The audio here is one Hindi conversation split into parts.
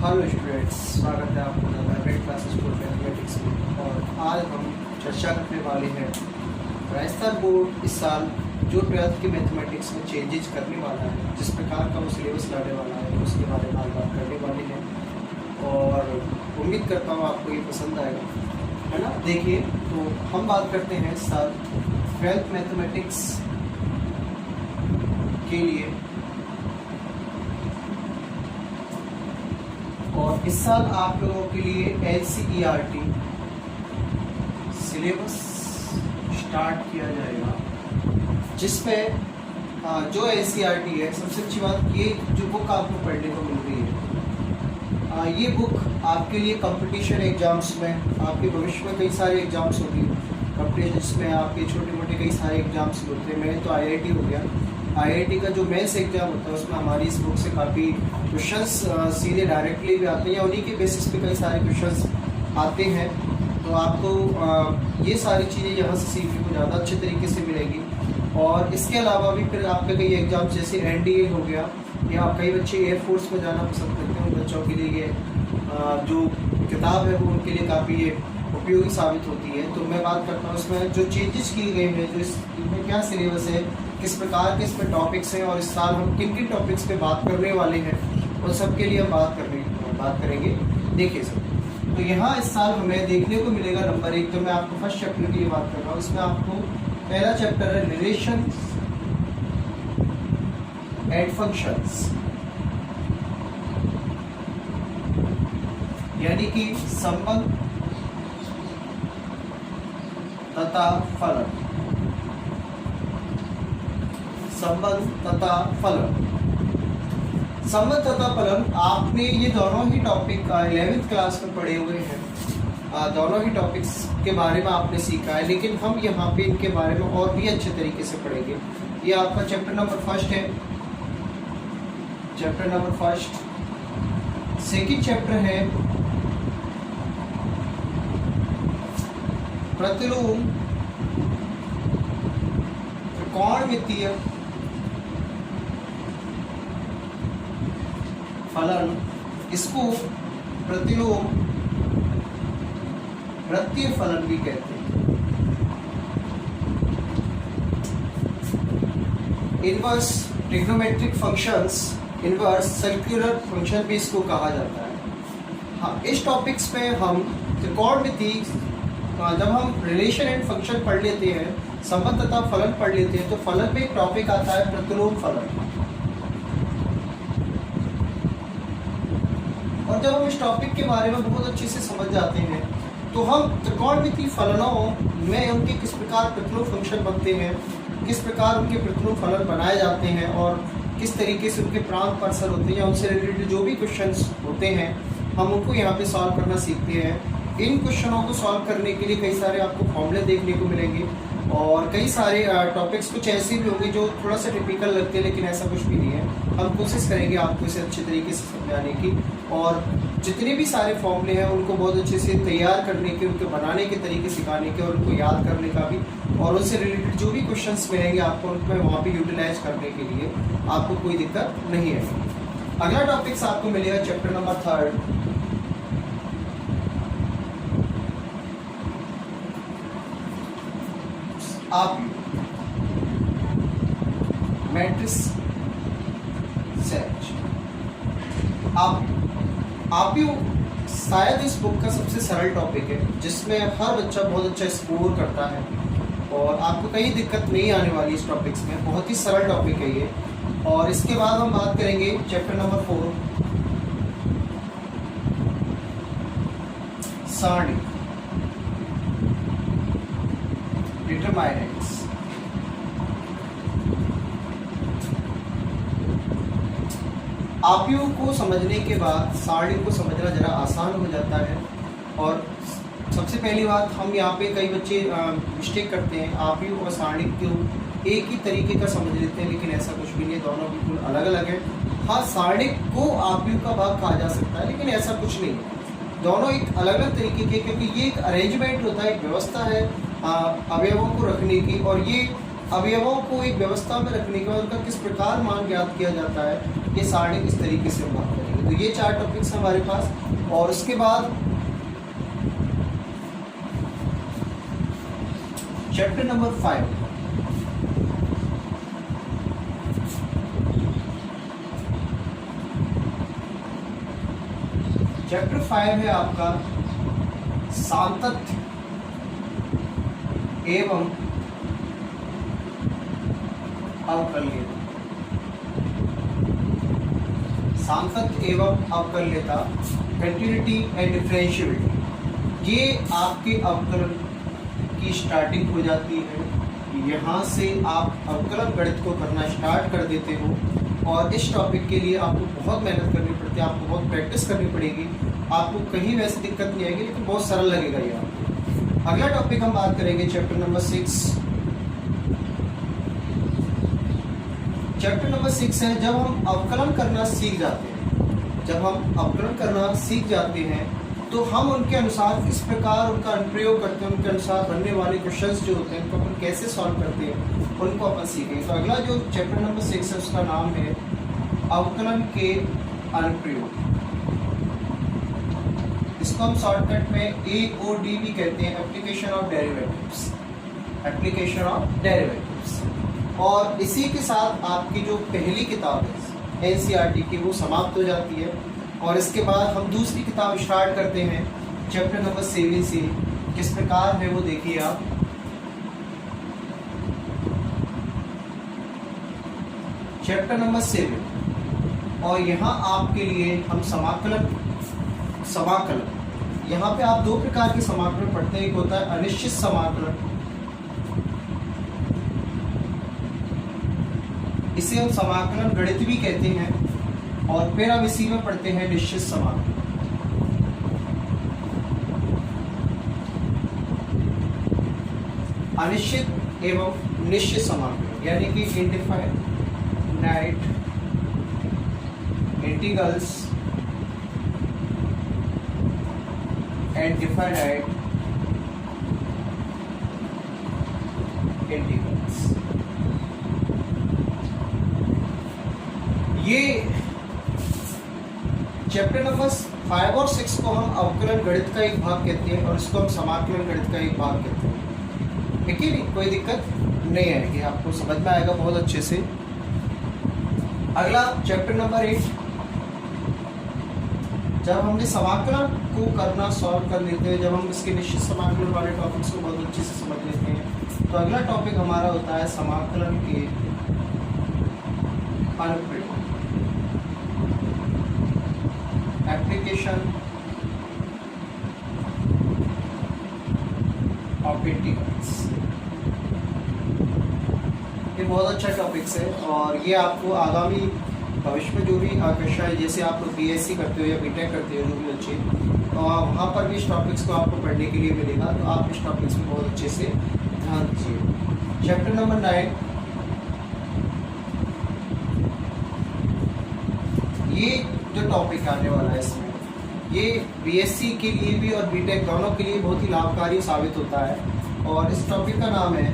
हेलो स्टूडेंट्स, स्वागत है आपका प्राइवेट क्लासेस फॉर मैथमेटिक्स में। और आज हम चर्चा करने वाले हैं राजस्थान बोर्ड इस साल जो 12th की मैथमेटिक्स में चेंजेज करने वाला है, जिस प्रकार का वो सिलेबस लाने वाला है उसके बारे में आज बात करने वाले हैं। और उम्मीद करता हूँ आपको ये पसंद आएगा, है ना। देखिए, तो हम बात करते हैं इस साल 12th मैथमेटिक्स के लिए। और इस साल आप लोगों के लिए NCERT सिलेबस स्टार्ट किया जाएगा, जिसमें जो NCERT है, सबसे अच्छी बात ये जो बुक आपको पढ़ने को मिल रही है, ये बुक आपके लिए कंपटीशन एग्जाम्स में, आपके भविष्य में कई सारे एग्जाम्स होगी कंपटीशन, जिसमें आपके छोटे मोटे कई सारे एग्जाम्स होते हैं। मैंने तो IIT हो गया, IIT का जो मेंस एग्जाम होता है उसमें हमारी इस बुक से काफ़ी क्वेश्चंस सीधे डायरेक्टली भी आते हैं या उन्हीं के बेसिस पे कई सारे क्वेश्चंस आते हैं। तो आपको ये सारी चीज़ें यहाँ से सीखने को ज़्यादा अच्छे तरीके से मिलेगी। और इसके अलावा भी फिर आपके कई एग्जाम जैसे NDA हो गया, या कई बच्चे एयरफोर्स में जाना पसंद करते हैं, उन बच्चों के लिए ये जो किताब है वो उनके लिए काफ़ी उपयोगी साबित होती है। तो मैं बात करता हूँ इसमें जो चेंजेस किए गए हैं, जो इसमें क्या सिलेबस है, किस प्रकार के इसमें टॉपिक्स हैं, और इस साल हम किन किन टॉपिक्स पे बात करने वाले हैं, उन सब के लिए हम बात करेंगे। देखिए सर, तो यहाँ इस साल हमें देखने को मिलेगा नंबर 1, तो मैं आपको फर्स्ट चैप्टर की बात कर रहा हूँ। इसमें आपको पहला चैप्टर है रिलेशन एंड फंक्शंस, यानी कि संबंध तथा फलन। संबंध तथा फलन, संबंध तथा फलन, आपने ये दोनों ही टॉपिक 11th क्लास में पढ़े हुए हैं। दोनों ही टॉपिक्स के बारे में आपने सीखा है, लेकिन हम यहाँ पे इनके बारे में और भी अच्छे तरीके से पढ़ेंगे। ये आपका चैप्टर नंबर फर्स्ट है, chapter number first. Second chapter है प्रतिलोम त्रिकोणमितीय फलन, इसको प्रतिलोम वृत्तीय फलन भी कहते हैं। Inverse trigonometric functions, inverse circular function भी इसको कहा जाता है। हाँ, इस टॉपिक्स में हम त्रिकोणमिति, जब हम रिलेशन एंड फंक्शन पढ़ लेते हैं, संबंध तथा फलन पढ़ लेते हैं, तो फलन में एक टॉपिक आता है प्रतिलोम फलन। और जब हम इस टॉपिक के बारे में बहुत अच्छे से समझ जाते हैं, तो हम त्रिकोणमिति फलनों में उनके किस प्रकार प्रतिलोम फंक्शन बनते हैं, किस प्रकार उनके प्रतिलोम फलन बनाए जाते हैं, और किस तरीके से उनके प्रांत पार्सल होते हैं, या उनसे रिलेटेड जो भी क्वेश्चंस होते हैं हम उनको यहाँ पे सॉल्व करना सीखते हैं। इन क्वेश्चनों को सॉल्व करने के लिए कई सारे आपको फॉर्मूले देखने को मिलेंगे, और कई सारे टॉपिक्स कुछ ऐसे भी होंगे जो थोड़ा सा टिपिकल लगते हैं, लेकिन ऐसा कुछ भी नहीं है। हम कोशिश करेंगे आपको इसे अच्छे तरीके से समझाने की, और जितने भी सारे फॉर्मूले हैं उनको बहुत अच्छे से तैयार करने के, उनके बनाने के तरीके सिखाने के, और उनको याद करने का भी, और उनसे रिलेटेड जो भी क्वेश्चंस मिलेंगे आपको उनको वहाँ पे यूटिलाइज करने के लिए आपको कोई दिक्कत नहीं है। अगला टॉपिक्स आपको मिलेगा चैप्टर नंबर 3, आप मैट्रिक्स सेट। आप शायद इस बुक का सबसे सरल टॉपिक है, जिसमें हर बच्चा बहुत अच्छा स्कोर करता है, और आपको कहीं दिक्कत नहीं आने वाली इस टॉपिक्स में। बहुत ही सरल टॉपिक है ये। और इसके बाद हम बात करेंगे चैप्टर नंबर 4, सारणी, डिटरमिनेंट्स। आपियों को समझने के बाद सारणी को समझना जरा आसान हो जाता है। और सबसे पहली बात, हम यहाँ पे कई बच्चे मिस्टेक करते हैं, आपियों और सारणी को एक ही तरीके का समझ लेते हैं, लेकिन ऐसा कुछ भी नहीं है, दोनों बिल्कुल अलग अलग है। हाँ, सारणी को आपियों का भाग कहा जा सकता है, लेकिन ऐसा कुछ नहीं है, दोनों एक अलग अलग तरीके के, क्योंकि ये एक अरेंजमेंट होता है, एक व्यवस्था है अवयवों को रखने की, और ये अवयवों को एक व्यवस्था में रखने के बाद उनका किस प्रकार मान ज्ञात किया जाता है, ये सारणी इस तरीके से हम बात करेंगे। तो ये 4 टॉपिक्स हैं हमारे पास। और उसके बाद चैप्टर नंबर 5, चैप्टर 5 है आपका सांतत्य एवं अवकल्यता। सांतत्य एवं अवकल्यता, कंटिन्यूटी एंड डिफरेंशियबिलिटी। ये आपके अवकलन की स्टार्टिंग हो जाती है। यहाँ से आप अवकलन गणित को करना स्टार्ट कर देते हो और इस टॉपिक के लिए आपको बहुत मेहनत करनी पड़ती है, आपको बहुत प्रैक्टिस करनी पड़ेगी। आपको कहीं वैसे दिक्कत नहीं आएगी, लेकिन बहुत सरल लगेगा ये आपको। अगला टॉपिक हम बात करेंगे चैप्टर नंबर 6। चैप्टर नंबर 6 है जब हम अवकलन करना सीख जाते हैं। जब हम अवकलन करना सीख जाते हैं तो हम उनके अनुसार किस प्रकार उनका अनुप्रयोग करते हैं, उनके अनुसार बनने वाले क्वेश्चंस जो होते हैं उनको अपन कैसे सॉल्व करते हैं, उनको अपन सीखेंगे। तो अगला जो चैप्टर नंबर 6 है उसका नाम है अवकलन के अनुप्रयोग। इसको हम शॉर्टकट में AOD भी कहते हैं, application of derivatives, application of derivatives. और इसी के साथ आपकी जो पहली किताब है NCERT की वो समाप्त हो जाती है और इसके बाद हम दूसरी किताब स्टार्ट करते हैं चैप्टर नंबर 7 से। किस प्रकार है वो देखिए आप। चैप्टर नंबर 7 और यहाँ आपके लिए हम समाकलन यहाँ पे आप 2 प्रकार के समाकलन पढ़ते हैं। एक होता है अनिश्चित समाकलन, इसे हम समाकलन गणित भी कहते हैं। और फिर हम इसी में पढ़ते हैं निश्चित समाकलन। अनिश्चित एवं निश्चित समाकलन यानी कि indefinite integrals and definite integrals. ये चैप्टर नंबर 5 और 6 को हम अवकलन गणित का एक भाग कहते हैं और इसको हम समाकलन गणित का एक भाग कहते हैं। ठीक है, कोई दिक्कत नहीं आएगी, आपको समझ में आएगा बहुत अच्छे से। अगला चैप्टर नंबर 8, जब हमने समाकलन को करना सॉल्व कर लेते हैं, जब हम इसके निश्चित समाकलन वाले टॉपिक्स को बहुत अच्छे से समझ लेते हैं, तो अगला टॉपिक हमारा होता है समाकलन के अनुप्रयोग, एप्लीकेशन ऑफ इंटीग्रल्स। ये बहुत अच्छा टॉपिक्स है और ये आपको आगामी भविष्य में जो भी कक्षा है, जैसे आप लोग BSc करते हो या BTech करते हो जो भी अच्छे, तो वहाँ पर भी इस टॉपिक्स को आपको पढ़ने के लिए मिलेगा। तो आप इस टॉपिक्स में बहुत अच्छे से ध्यान दीजिए। चैप्टर नंबर 9, ये जो टॉपिक आने वाला है इसमें, ये BSc के लिए भी और BTech दोनों के लिए बहुत ही लाभकारी साबित होता है। और इस टॉपिक का नाम है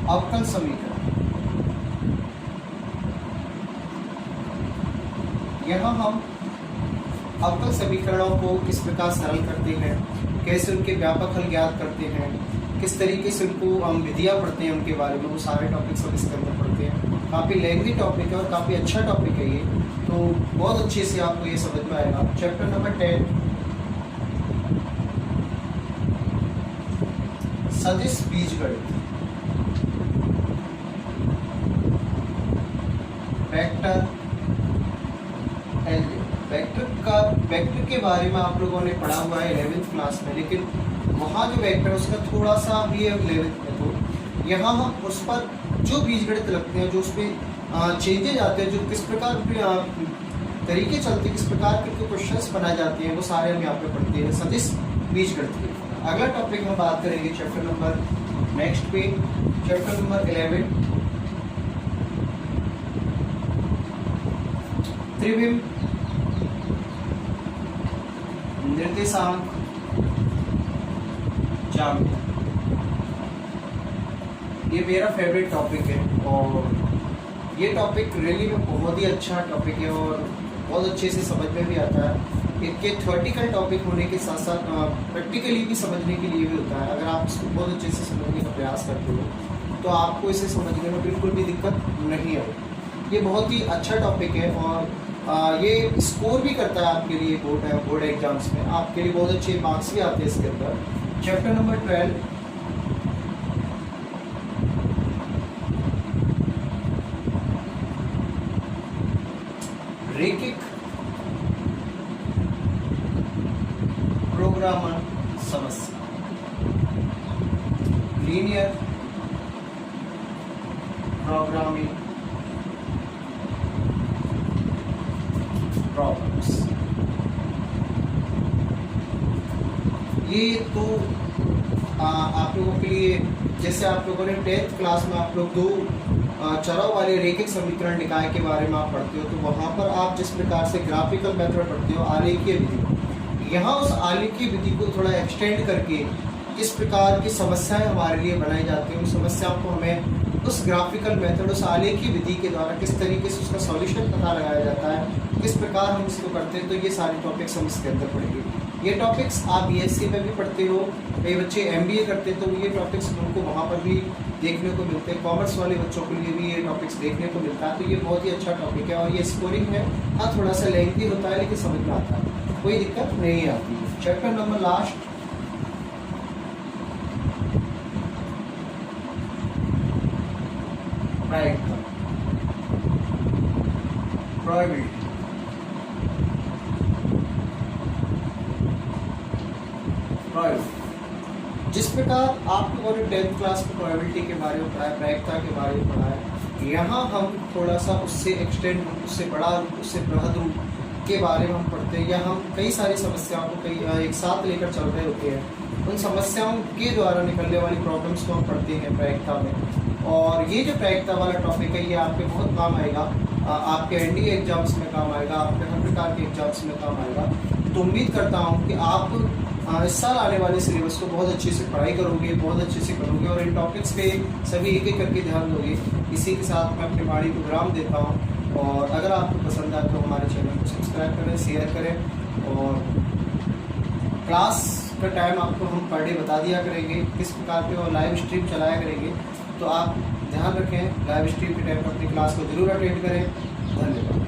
अवकल समीकरण। यहाँ हम अवकल समीकरणों को किस प्रकार सरल करते हैं, कैसे उनके व्यापक हल ज्ञात करते हैं, किस तरीके से उनको हम विधियाँ पढ़ते हैं उनके बारे में, वो सारे टॉपिक्स हम इसके अंदर पढ़ते हैं। काफ़ी लेंथी टॉपिक है और काफ़ी अच्छा टॉपिक है ये, तो बहुत अच्छे से आपको ये समझ में आएगा। चैप्टर नंबर 10, सदिश बीजगणित, वेक्टर वेक्टर के बारे में आप लोगों ने पढ़ा हुआ है 11th क्लास में, लेकिन वहाँ जो वेक्टर उसका थोड़ा सा भी है 11th में। तो यहाँ हम उस पर जो बीजगणित लगते हैं, जो उस पर चेंजेज आते हैं, जो किस प्रकार तरीके चलते हैं, किस प्रकार के क्वेश्चंस बनाए जाते हैं, वो सारे हम यहाँ पे पढ़ते हैं सदिश बीजगणित के। अगला टॉपिक हम बात करेंगे चैप्टर नंबर नेक्स्ट पे, चैप्टर नंबर 11, त्रिविम निर्देशांक ज्यामिति। ये मेरा फेवरेट टॉपिक है और ये टॉपिक रियली में बहुत ही अच्छा टॉपिक है और बहुत अच्छे से समझ में भी आता है। इसके थ्योरेटिकल टॉपिक होने के साथ साथ प्रैक्टिकली भी समझने के लिए भी होता है। अगर आप इसको बहुत अच्छे से समझने का प्रयास करते हो तो आपको इसे समझने में बिल्कुल भी दिक्कत नहीं आएगी। ये बहुत ही अच्छा टॉपिक है और ये स्कोर भी करता है आपके लिए बोर्ड एग्जाम्स में। आपके लिए बहुत अच्छे मार्क्स भी आते हैं इसके अंदर। चैप्टर नंबर 12 रेखिक प्रोग्रामर समस्या, लीनियर प्रोग्रामिंग प्रॉब्लम्स। ये तो आप लोगों के लिए, जैसे आप लोगों ने 10th क्लास में आप लोग दो चरों वाले रेखिक समीकरण निकाय के बारे में आप पढ़ते हो, तो वहाँ पर आप जिस प्रकार से ग्राफिकल मेथड पढ़ते हो आलेखीय विधि, यहाँ उस आलेखीय विधि को थोड़ा एक्सटेंड करके इस प्रकार की समस्याएं हमारे लिए बनाई जाती हैं। उन समस्याओं को हमें उस ग्राफिकल मेथड, उस आलेखीय विधि के द्वारा किस तरीके से उसका सॉल्यूशन पता लगाया जाता है, किस प्रकार हम इसको करते हैं, तो ये सारे टॉपिक्स हम इसके अंदर पढ़ेंगे। ये टॉपिक्स आप BSc में भी पढ़ते हो, कई बच्चे MBA करते हैं तो ये टॉपिक्स उनको वहाँ पर भी देखने को मिलते हैं। कॉमर्स वाले बच्चों के लिए भी ये टॉपिक्स देखने को मिलता है। तो ये बहुत ही अच्छा टॉपिक है और ये स्कोरिंग है, हाँ थोड़ा सा लेंथी होता है लेकिन समझ में आता है, कोई दिक्कत नहीं आती। Chapter number last probability. जिस प्रकार आप लोगों ने 10th क्लास में प्रोबेबिलिटी के बारे में पढ़ा है, प्रायिकता के बारे में पढ़ा है, यहाँ हम थोड़ा सा उससे एक्सटेंड, उससे बड़ा रूप, उससे बृहद रूप के बारे में हम पढ़ते हैं। या हम कई सारी समस्याओं को एक साथ लेकर चल रहे होते हैं, उन समस्याओं के द्वारा निकलने वाली प्रॉब्लम्स को हम पढ़ते हैं प्रायिकता में। और ये जो प्रायिकता वाला टॉपिक है ये आपके बहुत काम आएगा, आपके NDA एग्जाम्स में काम आएगा, आपके हर प्रकार के एग्जाम्स में काम आएगा। तो उम्मीद करता हूँ कि आप इस साल आने वाले सिलेबस को बहुत अच्छे से पढ़ाई करोगे, बहुत अच्छे से करोगे और इन टॉपिक्स पे सभी एक एक करके ध्यान दोगे। इसी के साथ मैं अपनी वाणी को विराम देता हूँ और अगर आपको पसंद आए तो हमारे चैनल को सब्सक्राइब करें, शेयर करें और क्लास का टाइम आपको हम पर डे बता दिया करेंगे किस प्रकार के और लाइव स्ट्रीम चलाया करेंगे। तो आप ध्यान रखें, लाइव स्ट्रीम के टाइम पर अपनी क्लास को जरूर अटेंड करें। धन्यवाद।